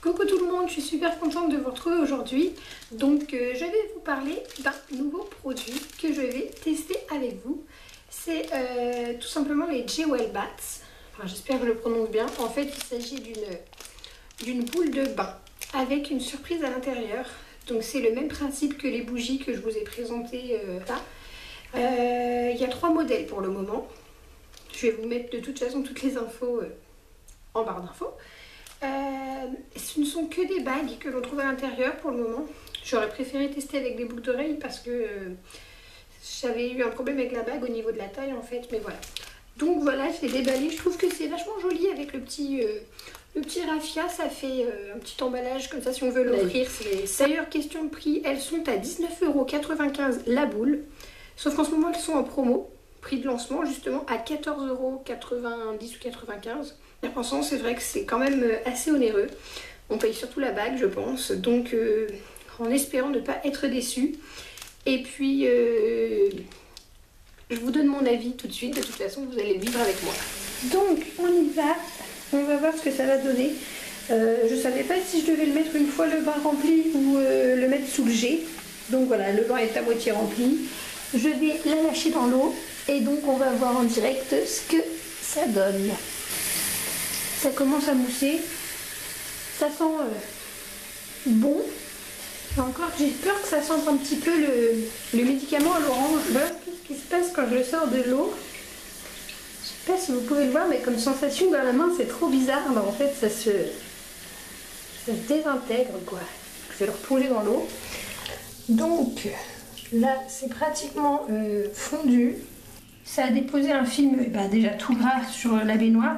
Coucou tout le monde, je suis super contente de vous retrouver aujourd'hui. Donc je vais vous parler d'un nouveau produit que je vais tester avec vous. C'est tout simplement les Jewel Bats. Enfin, j'espère que je le prononce bien. En fait, il s'agit d'une boule de bain avec une surprise à l'intérieur. Donc c'est le même principe que les bougies que je vous ai présentées là. Il y a 3 modèles pour le moment. Je vais vous mettre de toute façon toutes les infos en barre d'infos. Ce ne sont que des bagues que l'on trouve à l'intérieur pour le moment. J'aurais préféré tester avec des boucles d'oreilles parce que j'avais eu un problème avec la bague au niveau de la taille en fait, mais voilà. Donc voilà, je l'ai déballé. Je trouve que c'est vachement joli avec le petit raffia. Ça fait un petit emballage comme ça si on veut l'offrir. D'ailleurs, question de prix, elles sont à 19,95 € la boule. Sauf qu'en ce moment, elles sont en promo. Prix de lancement justement à 14,90 € ou 95 €. En pensant, c'est vrai que c'est quand même assez onéreux. On paye surtout la bague, je pense. Donc, en espérant ne pas être déçu. Et puis, je vous donne mon avis tout de suite. De toute façon, vous allez le vivre avec moi. Donc, on y va. On va voir ce que ça va donner. Je ne savais pas si je devais le mettre une fois le bain rempli ou le mettre sous le jet. Donc voilà, le bain est à moitié rempli. Je vais la lâcher dans l'eau. Et donc, on va voir en direct ce que ça donne. Ça commence à mousser, ça sent bon. Et encore, j'ai peur que ça sente un petit peu le médicament à l'orange. Voilà ce qui se passe quand je le sors de l'eau. Je sais pas si vous pouvez le voir, mais comme sensation dans la main, c'est trop bizarre. Alors, en fait, ça se désintègre, quoi. Je vais le replonger dans l'eau. Donc, là, c'est pratiquement fondu. Ça a déposé un film déjà tout gras sur la baignoire.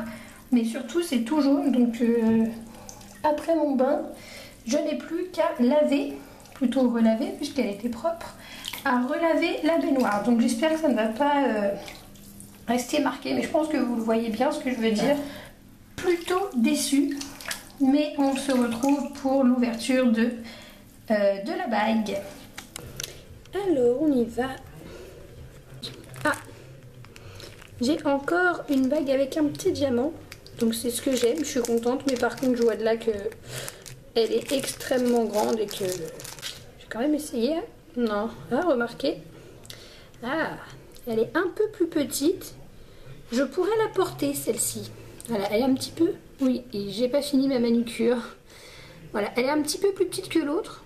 Mais surtout, c'est tout jaune, donc après mon bain, je n'ai plus qu'à laver, plutôt relaver, puisqu'elle était propre, à relaver la baignoire. Donc j'espère que ça ne va pas rester marqué, mais je pense que vous le voyez bien ce que je veux dire. Plutôt déçue, mais on se retrouve pour l'ouverture de la bague. Alors, on y va. Ah, j'ai encore une bague avec un petit diamant. Donc c'est ce que j'aime, je suis contente, mais par contre je vois de là que elle est extrêmement grande et que j'ai quand même essayé. Non, ah remarquez. Ah, elle est un peu plus petite. Je pourrais la porter celle-ci. Voilà, elle est un petit peu. Oui, et j'ai pas fini ma manucure. Voilà, elle est un petit peu plus petite que l'autre.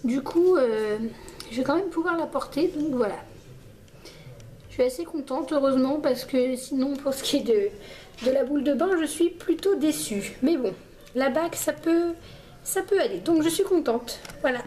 Du coup, je vais quand même pouvoir la porter, donc voilà. Je suis assez contente, heureusement, parce que sinon, pour ce qui est de la boule de bain, je suis plutôt déçue. Mais bon, la bague, ça peut aller. Donc, je suis contente. Voilà.